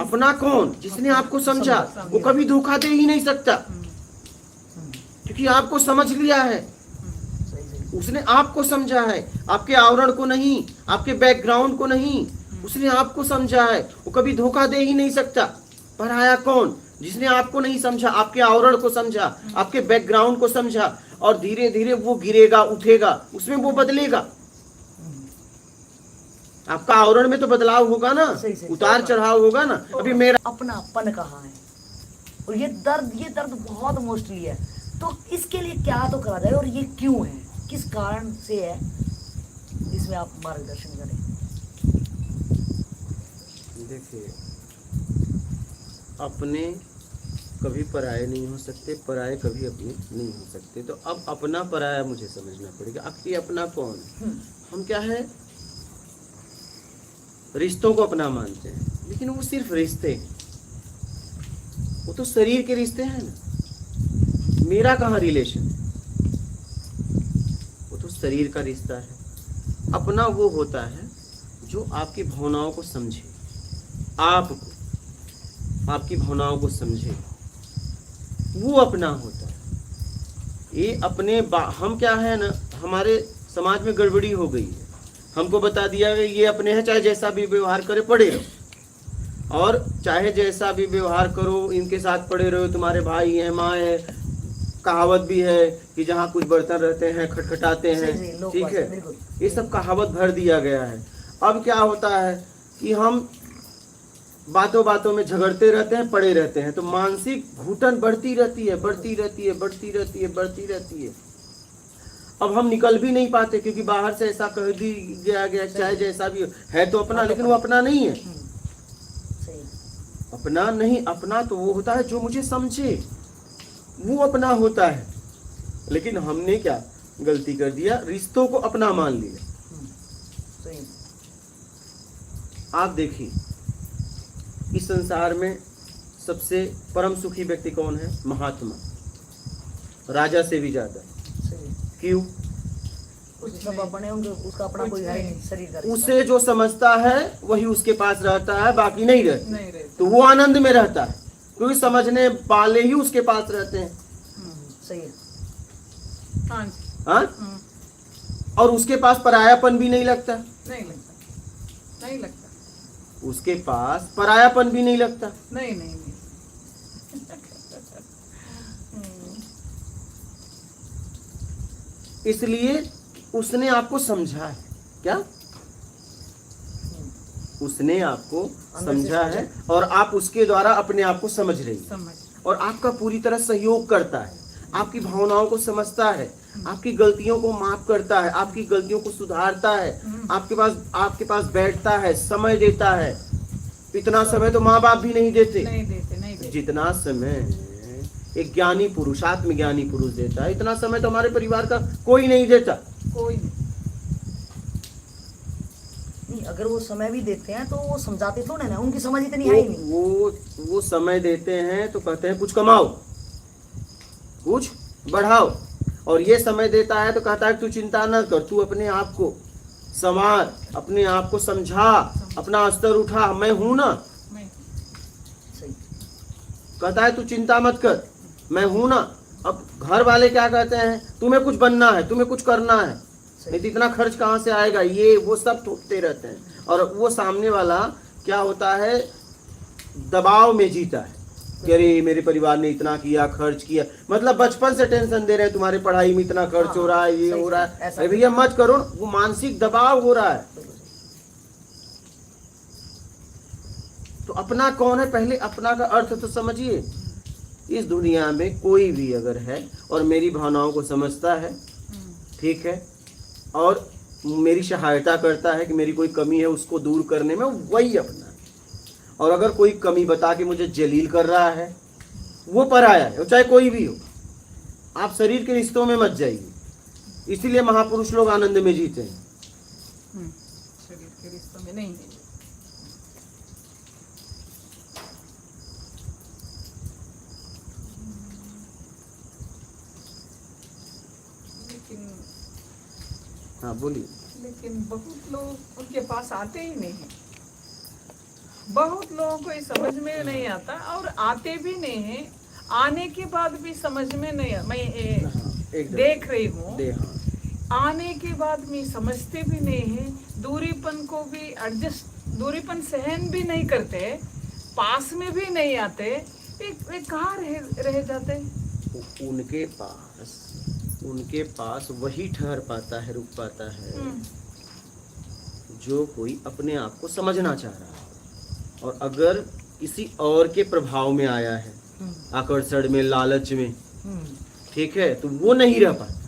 अपना कौन? जिसने आपको समझा, वो कभी धोखा दे ही नहीं सकता, क्योंकि आपको समझ लिया है, उसने आपको समझा है, आपके आवरण को नहीं, आपके बैकग्राउंड को नहीं, उसने आपको समझा है, वो कभी धोखा दे ही नहीं सकता। पराया कौन? जिसने आपको नहीं समझा, आपके आवरण को समझा, आपके बैकग्राउंड को समझा, और धीरे धीरे वो गिरेगा, उठेगा, उसमें वो बदलेगा। आपका आवरण में तो बदलाव होगा ना, उतार चढ़ाव होगा ना। अभी मेरा अपनापन कहाँ है, और ये दर्द बहुत मोस्टली है, तो इसके लिए क्या तो करा जाए, और ये क्यों है, किस कारण से है, इसमें आप मार्गदर्शन करें। देखिए, अपने कभी पराये नहीं हो सकते, पराये कभी अपने नहीं हो सकते। तो अब अपना पराया मुझे समझना पड़ेगा। आपकी अपना कौन है? हम क्या है, रिश्तों को अपना मानते हैं, लेकिन वो सिर्फ रिश्ते, वो तो शरीर के रिश्ते हैं ना। मेरा कहाँ रिलेशन? वो तो शरीर का रिश्ता है। अपना वो होता है जो आपकी भावनाओं को समझे, आपकी भावनाओं को समझे, वो अपना होता है। ये अपने हम क्या है ना, हमारे समाज में गड़बड़ी हो गई है। हमको बता दिया गया ये अपने हैं, चाहे जैसा भी व्यवहार करे पड़े रहो, और चाहे जैसा भी व्यवहार करो इनके साथ पड़े रहो, तुम्हारे भाई हैं, माँ है। कहावत भी है कि जहाँ कुछ बर्तन रहते हैं खटखटाते हैं, ठीक है, ये सब कहावत भर दिया गया है। अब क्या होता है कि हम बातों बातों में झगड़ते रहते हैं, पड़े रहते हैं, तो मानसिक घुटन बढ़ती रहती है, बढ़ती रहती है, बढ़ती रहती है, बढ़ती रहती है। अब हम निकल भी नहीं पाते, क्योंकि बाहर से ऐसा कह दिया गया, चाहे जैसा भी है तो अपना, लेकिन वो अपना नहीं है। अपना नहीं, अपना तो वो होता है जो मुझे समझे, वो अपना होता है। लेकिन हमने क्या गलती कर दिया, रिश्तों को अपना मान लिया। आप देखिए, इस संसार में सबसे परम सुखी व्यक्ति कौन है? महात्मा, राजा से भी ज्यादा। क्यों? उसका अपना कोई है नहीं, शरीर का। उसे जो समझता है वही उसके पास रहता है, बाकी नहीं रहता। तो वो आनंद में रहता है, क्योंकि समझने वाले ही उसके पास रहते हैं। सही है। हाँ, और उसके पास परायापन भी नहीं लगता, नहीं लगता, नहीं लगता, उसके पास परायापन भी नहीं लगता। नहीं नहीं नहीं। इसलिए उसने आपको समझा है। क्या? उसने आपको समझा है, और आप उसके द्वारा अपने आप को समझ रही हैं, और आपका पूरी तरह सहयोग करता है, आपकी भावनाओं को समझता है, आपकी गलतियों को माफ करता है, आपकी गलतियों को सुधारता है, आपके पास बैठता है, समय देता है। इतना समय तो माँ बाप भी नहीं देते, नहीं देते। जितना समय एक ज्ञानी पुरुष, आत्मज्ञानी पुरुष देता है, इतना समय तो हमारे परिवार का कोई नहीं देता। कोई नहीं। अगर वो समय भी देते हैं तो वो समझाते थोड़े ना, उनकी समझ इतनी है ही नहीं। वो समय देते हैं तो कहते हैं कुछ कमाओ, कुछ बढ़ाओ, और ये समय देता है तो कहता है तू चिंता न कर, तू अपने आप को संवार, अपने आप को समझा, अपना स्तर उठा, मैं हूं ना। कहता है तू चिंता मत कर, मैं हूं ना। अब घर वाले क्या कहते हैं, तुम्हें कुछ बनना है, तुम्हें कुछ करना है, नहीं तो इतना खर्च कहाँ से आएगा, ये वो सब टूटते रहते हैं। और वो सामने वाला क्या होता है, दबाव में जीता है कि अरे मेरे परिवार ने इतना किया, खर्च किया, मतलब बचपन से टेंशन दे रहे हैं, तुम्हारे पढ़ाई में इतना खर्च हो रहा है, ये हो रहा है, अरे भैया मत करो, वो मानसिक दबाव हो रहा है। तो अपना कौन है, पहले अपना का अर्थ तो समझिए। इस दुनिया में कोई भी अगर है और मेरी भावनाओं को समझता है, ठीक है, और मेरी सहायता करता है कि मेरी कोई कमी है उसको दूर करने में, वही अपना है। और अगर कोई कमी बता के मुझे जलील कर रहा है, वो पराया है, चाहे कोई भी हो। आप शरीर के रिश्तों में मत जाइए, इसीलिए महापुरुष लोग आनंद में जीते हैं। शरीर के रिश्तों में नहीं। हाँ बोलिए। लेकिन बहुत लोग उनके पास आते ही नहीं है। बहुत लोगों को ये समझ में नहीं आता और आते भी नहीं है, आने के बाद भी समझ में नहीं मैं एकदम। देख रही हूँ, हाँ आने के बाद भी समझते भी नहीं है, दूरीपन को भी एडजस्ट, दूरीपन सहन भी नहीं करते, पास में भी नहीं आते, वे कहाँ रह जाते। उनके पास वही ठहर पाता है, रुक पाता है जो कोई अपने आप को समझना चाह रहा है। और अगर किसी और के प्रभाव में आया है, आकर्षण में, लालच में, ठीक है, तो वो नहीं रह पाता।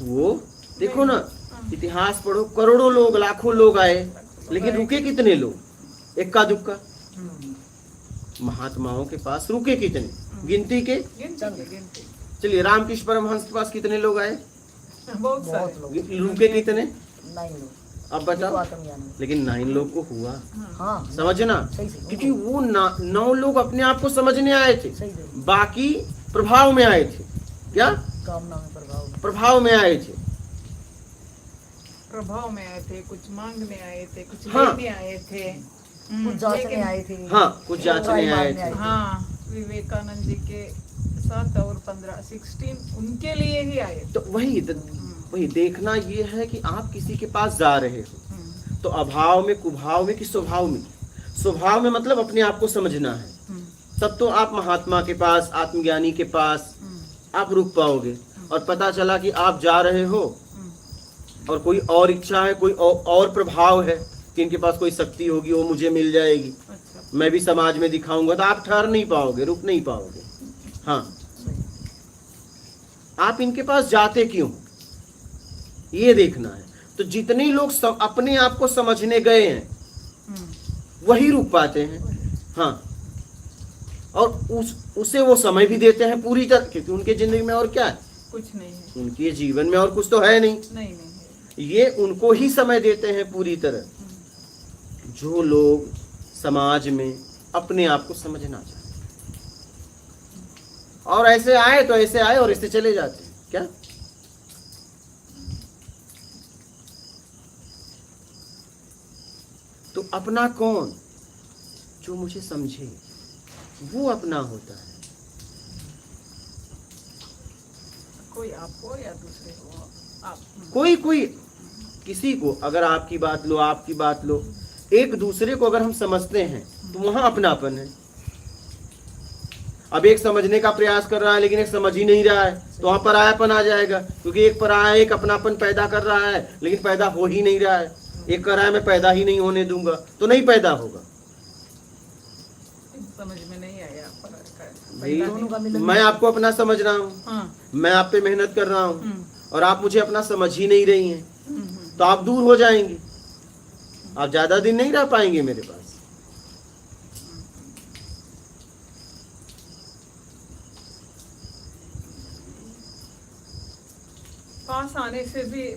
वो देखो ना, इतिहास पढ़ो, करोड़ों लोग, लाखों लोग आए, लेकिन रुके कितने लोग? इक्का दुक्का। महात्माओं के पास रुके कितने? गिनती के। गिनती चलिए, रामकृष्ण परमहंस के पास कितने लोग आए? बहुत सारे। लोग रुके कितने? 9 लोग। अब बताओ। आत्मज्ञान। लेकिन 9 लोग को हुआ, हाँ समझना, सही से। क्योंकि वो 9 लोग अपने आप को समझने आए थे, सही से। बाकी प्रभाव में आए थे। क्या? कामना में प्रभाव में आए थे। प्रभाव में आए थे, कुछ मांगने आए थे, कुछ हाँ। लेने आए थे, कुछ जांचने लेकिन- आए थे। हाँ, कुछ जांचने आए थे। हाँ, विवेकानंद जी के 7 और 15, 16 उनके लिए ही आए। तो वही देखना ये है कि आप किसी के पास जा रहे हो, तो अभाव में, कुभाव में कि स्वभाव में? स्वभाव में मतलब अपने आप को समझना है, तब तो आप महात्मा के पास, आत्मज्ञानी के पास आप रुक पाओगे। और पता चला कि आप जा रहे हो और कोई और इच्छा है, कोई और प्रभाव है कि इनके पास कोई शक्ति होगी, वो मुझे मिल जाएगी, अच्छा, मैं भी समाज में दिखाऊंगा, तो आप ठहर नहीं पाओगे, रुक नहीं पाओगे। हाँ, आप इनके पास जाते क्यों, ये देखना है। तो जितने लोग अपने आप को समझने गए हैं वही रुक पाते हैं। हाँ, और उसे वो समय भी देते हैं पूरी तरह, क्योंकि उनके जिंदगी में और क्या है? कुछ नहीं है। उनके जीवन में और कुछ तो है नहीं। नहीं है। ये उनको ही समय देते हैं पूरी तरह, जो लोग समाज में अपने आप को समझना चाहते हैं। और ऐसे आए तो ऐसे आए और ऐसे चले जाते हैं। क्या? तो अपना कौन? जो मुझे समझे, वो अपना होता है। कोई आपको या दूसरे को, आप कोई किसी को, अगर आपकी बात लो, आपकी बात लो, एक दूसरे को अगर हम समझते हैं तो वहां अपनापन है। अब एक समझने का प्रयास कर रहा है लेकिन एक समझ ही नहीं रहा है, तो वहां परायापन आ जाएगा, क्योंकि एक पराया एक अपनापन पैदा कर रहा है लेकिन पैदा हो ही नहीं रहा है। एक कर रहा है मैं पैदा ही नहीं होने दूंगा, तो नहीं पैदा होगा। समझ में नहीं आया पर भाई, दोनों का मिलन। मैं आपको अपना समझ रहा हूँ, हाँ, मैं आप पे मेहनत कर रहा हूँ और आप मुझे अपना समझ ही नहीं रही हैं, तो आप दूर हो जाएंगे, आप ज्यादा दिन नहीं रह पाएंगे मेरे पास। पास आने से भी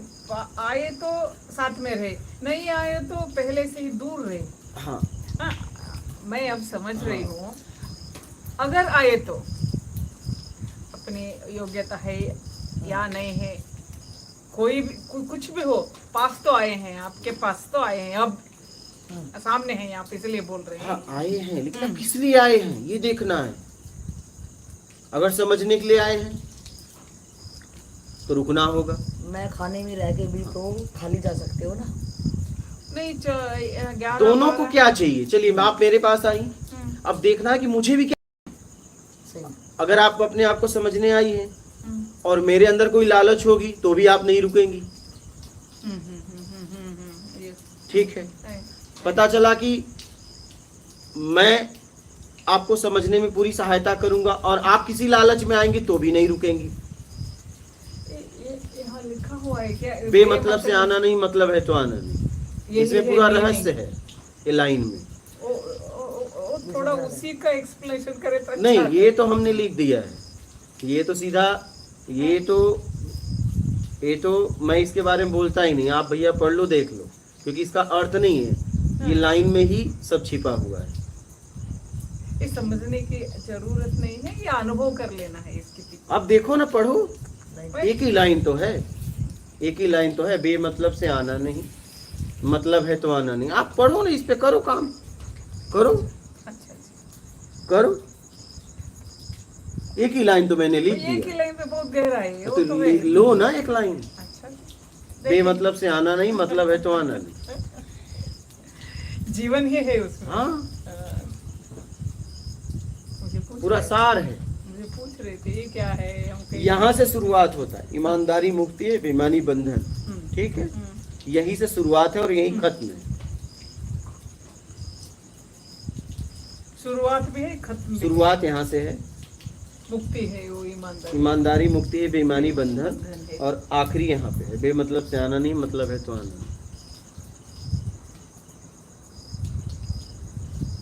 आए तो साथ में रहे, नहीं आए तो पहले से ही दूर रहे। हाँ, हाँ, मैं अब समझ रही हूँ, अगर आए तो अपनी योग्यता है या नहीं है, कोई भी कुछ भी हो, पास तो आए हैं, आपके पास तो आए हैं, अब सामने हैं आप, इसलिए बोल रहे हैं। हाँ, आए हैं, लेकिन अब किस लिए आए हैं ये देखना है। अगर समझने के लिए आए हैं तो रुकना होगा। मैं खाने में रह के भी तो खाली जा सकते हो ना। नहीं, 11 दोनों को क्या चाहिए? चलिए, आप मेरे पास आई, अब देखना है कि मुझे भी क्या। सही। अगर आप अपने आप को समझने आई हैं और मेरे अंदर कोई लालच होगी तो भी आप नहीं रुकेंगी। ठीक है, पता चला कि मैं आपको समझने में पूरी सहायता करूंगा और आप किसी लालच में आएंगे तो भी नहीं रुकेंगी। यहाँ लिखा हुआ है क्या? बेमतलब से आना नहीं, मतलब है तो आना नहीं। यही इसमें है, पूरा यही रहस्य है ये लाइन में। थोड़ा उसी का एक्सप्लेनेशन करे तो अच्छा नहीं, है। ये तो हमने लिख दिया है, ये तो सीधा, ये तो मैं इसके बारे में बोलता ही नहीं। आप भैया पढ़ लो, देख लो, क्योंकि इसका अर्थ नहीं है, ये लाइन में ही सब छिपा हुआ है। ये समझने की जरूरत नहीं है, ये अनुभव कर लेना है इसकी पीछे। अब देखो ना, पढ़ो, नहीं। एक ही लाइन तो है, एक ही लाइन तो है, बेमतलब से आना नहीं, मतलब है तो आना नहीं। आप पढ़ो ना, इस पे करो काम, करो अच्छा अच्छा। करो। एक ही लाइन तो मैंने लिख तो एक ही दिया, लाइन पे बहुत गहराई है, वो तो तो है। लिख लो ना एक लाइन। अच्छा बेमतलब से आना नहीं, मतलब है तो आना नहीं। जीवन ही है उसमें। हाँ, मुझे पूछ पूरा रहे- सार है। मुझे पूछ रहे थे ये क्या है, हम कहीं- यहाँ से शुरुआत होता है, ईमानदारी मुक्ति है, बेईमानी बंधन। हम्म, ठीक है, हम्म, यही से शुरुआत है और यही खत्म है। शुरुआत भी है, खत्म भी। शुरुआत यहाँ से है, मुक्ति है वो ईमानदारी। ईमानदारी मुक्ति है, बेईमानी बंधन, बंधन है। और आखिरी यहाँ पे है, बेमतलब से आना नहीं, मतलब है तो आना नहीं।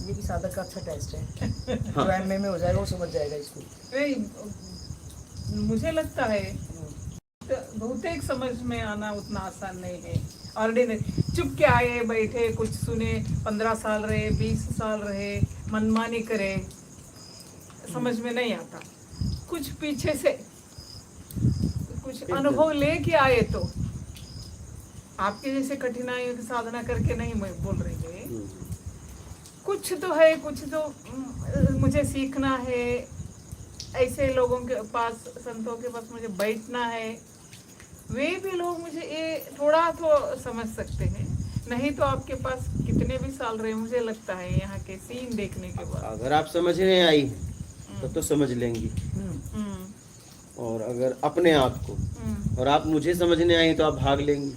ये भी साधक का अच्छा टेस्ट है। हाँ। जो एमए में हो जाएगा वो समझ जाएगा इसको। नहीं, मुझे लगता है बहुतेक समझ में आना उतना आसान नहीं है। ऑर्डिनरी चुप के आए बैठे कुछ सुने, 15 साल रहे, 20 साल रहे, मनमानी करे, समझ में नहीं आता। कुछ पीछे से कुछ अनुभव लेके आए तो, आपके जैसे कठिनाइयों की साधना करके नहीं मैं बोल रही है, कुछ तो है, कुछ तो मुझे सीखना है, ऐसे लोगों के पास, संतों के पास मुझे बैठना है। वे भी लोग मुझे ये थोड़ा तो समझ सकते हैं, नहीं तो आपके पास कितने भी साल रहे, मुझे लगता है यहाँ के सीन देखने के बाद। अगर आप समझने आई हैं तो समझ लेंगी, हम्म, और अगर अपने आप को, और आप मुझे समझने आई तो आप भाग लेंगी,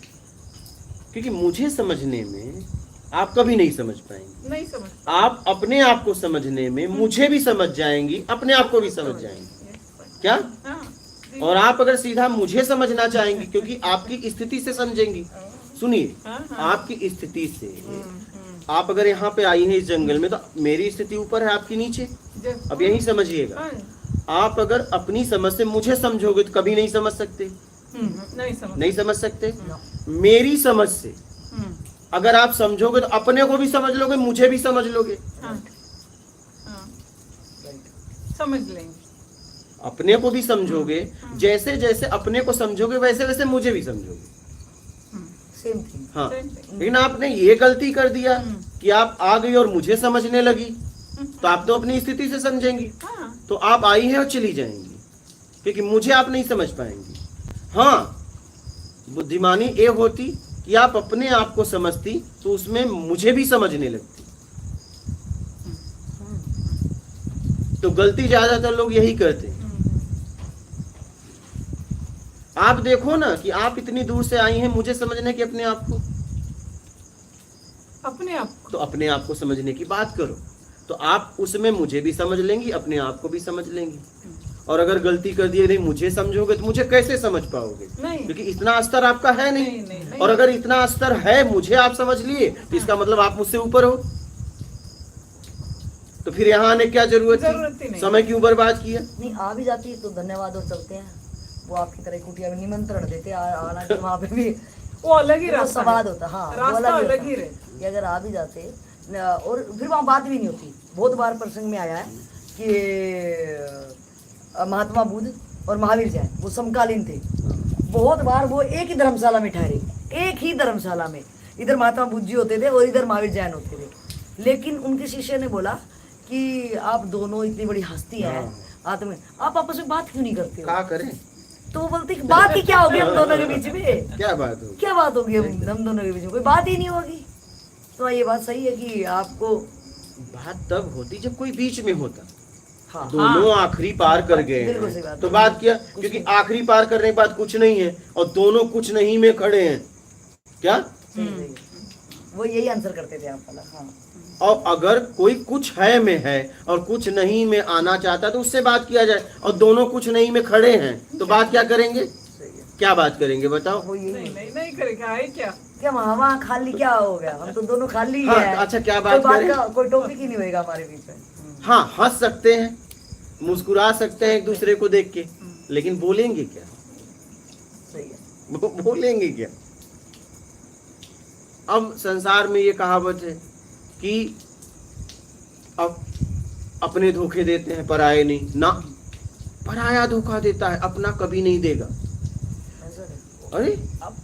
क्योंकि मुझे समझने में आप कभी नहीं समझ पाएंगी। नहीं समझ। आप अपने आप को समझने में मुझे भी समझ जाएंगी, अपने आप को भी समझ जाएंगी। क्या? हाँ, जी। और आप अगर सीधा मुझे समझना चाहेंगी, क्योंकि आपकी स्थिति से समझेंगी। सुनिए, हाँ, हाँ। आपकी स्थिति से आप अगर यहाँ पे आई हैं इस जंगल में, तो मेरी स्थिति ऊपर है, आपकी नीचे। अब यही समझिएगा, हाँ, आप अगर अपनी समझ से मुझे समझोगे तो कभी नहीं समझ सकते, नहीं समझ सकते। मेरी समझ से अगर आप समझोगे तो अपने को भी समझ लोगे, मुझे भी समझ लोगे। हाँ, हाँ, समझ लेंगे। अपने को भी समझोगे, जैसे जैसे अपने को समझोगे वैसे वैसे मुझे भी समझोगे। Same thing. हाँ, Same thing. लेकिन आपने ये गलती कर दिया कि आप आ गई और मुझे समझने लगी, तो आप तो अपनी स्थिति से समझेंगी, हाँ, तो आप आई हैं और चली जाएंगी, क्योंकि मुझे आप नहीं समझ पाएंगी। हाँ, बुद्धिमानी ये होती कि आप अपने आप को समझती तो उसमें मुझे भी समझने लगती। तो गलती ज्यादातर लोग यही करते हैं। आप देखो ना कि आप इतनी दूर से आई हैं मुझे समझने की, अपने आप को, अपने आप तो अपने आप को समझने की बात करो, तो आप उसमें मुझे भी समझ लेंगी, अपने आप को भी समझ लेंगी। और अगर गलती कर दिए नहीं मुझे समझोगे तो मुझे कैसे समझ पाओगे? नहीं। क्योंकि इतना स्तर आपका है नहीं, नहीं। और अगर इतना स्तर है, मुझे आप समझ लिए, तो इसका मतलब आप मुझसे ऊपर हो। तो फिर यहाँ आने की क्या जरूरत जरूरत ही थी? नहीं। समय क्यों बर्बाद किया? नहीं, आ भी जाती है तो धन्यवाद और चलते हैं। वो आपकी तरह कुटिया में निमंत्रण देते हैं, हालांकि वहाँ पे भी वो अलग ही वो रास्ता संवाद है। होता। हाँ, वो रास्ता अलग अलग ही होता रहता। कि अगर आ भी जाते और फिर वहाँ बात भी नहीं होती। बहुत बार प्रसंग में आया है कि महात्मा बुद्ध और महावीर जैन वो समकालीन थे। बहुत बार वो एक ही धर्मशाला में ठहरे, एक ही धर्मशाला में। इधर महात्मा बुद्ध जी होते थे और इधर महावीर जैन होते थे। लेकिन उनके शिष्य ने बोला कि आप दोनों इतनी बड़ी हस्ती हैं, आत्म, आप आपस में बात क्यों नहीं करते हो? क्या करें? तो वो बोलते कि बात ही क्या होगी हम दोनों के बीच में? क्या बात होगी? क्या बात होगी हम दोनों के बीच में? कोई बात ही नहीं होगी। तो ये बात सही है कि आपको बात तब होती जब कोई बीच में होता। हाँ, दोनों आखिरी पार कर गए बिल्कुल सही हैं बात तो है। बात क्या, क्योंकि आखिरी पार करने के बाद कुछ नहीं है और दोनों कुछ नहीं में खड़े हैं। क्या? सही है। वो यही आंसर करते थे आप वाला। हाँ, और अगर कोई कुछ है में है और कुछ नहीं में आना चाहता तो उससे बात किया जाए, और दोनों कुछ नहीं में खड़े हैं तो बात क्या करेंगे? सही है। क्या बात करेंगे बताओ? वो यही नहीं करेंगे, आए क्या? क्या वहाँ खाली क्या हो गया? हम तो दोनों खाली ही हाँ, है। अच्छा, क्या कोई बात करें? का कोई टॉपिक ही नहीं होएगा हमारे बीच में। हाँ, हंस सकते हैं, मुस्कुरा सकते हैं एक दूसरे को देख के, लेकिन बोलेंगे क्या? सही है। बोलेंगे क्या? अब संसार में ये कहावत है कि अब अपने धोखे देते हैं, पराये नहीं ना। पराया धोखा देता है, अपना कभी नहीं देगा। ऐसा है। अरे अब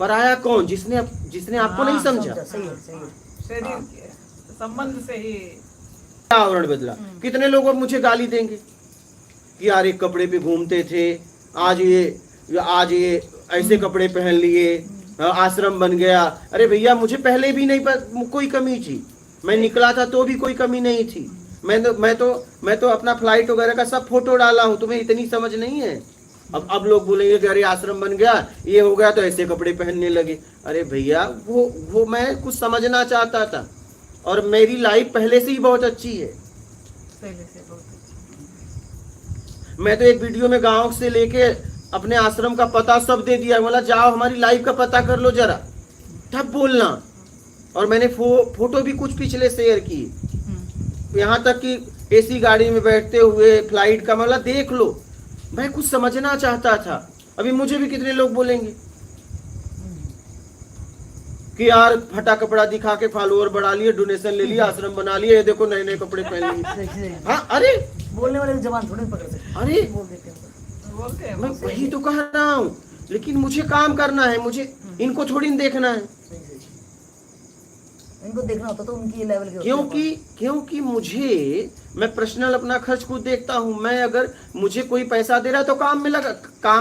पराया कौन? जिसने जिसने आपको नहीं समझा। सही है, सही है। शरीर के संबंध से ही आवरण बदला। कितने लोग अब मुझे गाली देंगे कि यार एक कपड़े पे घूमते थे, आज ये ऐसे कपड़े पहन लिए, आश्रम बन गया। अरे भैया, मुझे पहले भी नहीं कोई कमी थी, मैं निकला था तो भी कोई कमी नहीं थी। मैं तो अपना फ्लाइट वगैरह का सब फोटो डाला हूँ, तुम्हें इतनी समझ नहीं है। अब लोग बोलेंगे कि अरे आश्रम बन गया, ये हो गया तो ऐसे कपड़े पहनने लगे। अरे भैया, वो मैं कुछ समझना चाहता था, और मेरी लाइफ पहले से ही बहुत अच्छी है। पहले से बहुत अच्छा। मैं तो एक वीडियो में गांव से लेके अपने आश्रम का पता सब दे दिया, बोला जाओ हमारी लाइफ का पता कर लो जरा, तब बोलना। और मैंने फोटो भी कुछ पिछले शेयर की, यहाँ तक कि एसी गाड़ी में बैठते हुए फ्लाइट का, मतलब देख लो। मैं कुछ समझना चाहता था। अभी मुझे भी कितने लोग बोलेंगे कि यार फटा कपड़ा दिखा के फॉलोअर बढ़ा लिए, डोनेशन ले लिया, आश्रम बना लिए, ये देखो नए नए कपड़े पहन लिए। हाँ, अरे बोलने वाले जबान थोड़ी पकड़ सकते। अरे बोल देते हैं। बोलते हैं मैं वही तो कह रहा हूँ, लेकिन मुझे काम करना है, मुझे इनको थोड़ी न देखना है। सही, सही। इनको देखना होता तो उनकी लेवल के होते हैं। क्योंकि मैं पर्सनल अपना खर्च खुद देखता हूँ। मैं अगर मुझे कोई पैसा दे रहा है तो काम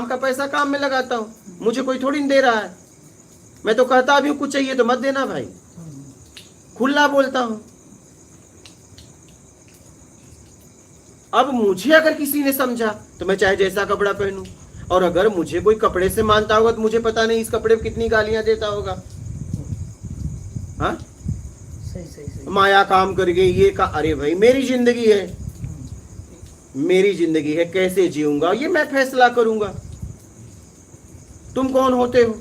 का पैसा काम में लगाता हूँ, मुझे कोई थोड़ी न दे रहा है। मैं तो कहता भी हूँ कुछ चाहिए तो मत देना भाई, खुला बोलता हूँ। अब मुझे अगर किसी ने समझा तो मैं चाहे जैसा कपड़ा पहनूं, और अगर मुझे कोई कपड़े से मानता होगा तो मुझे पता नहीं इस कपड़े पे कितनी गालियां देता होगा। हाँ, सही, सही, सही। माया काम कर गई, ये का। अरे भाई, मेरी जिंदगी है, मेरी जिंदगी है, कैसे जीऊंगा ये मैं फैसला करूंगा। तुम कौन होते हो?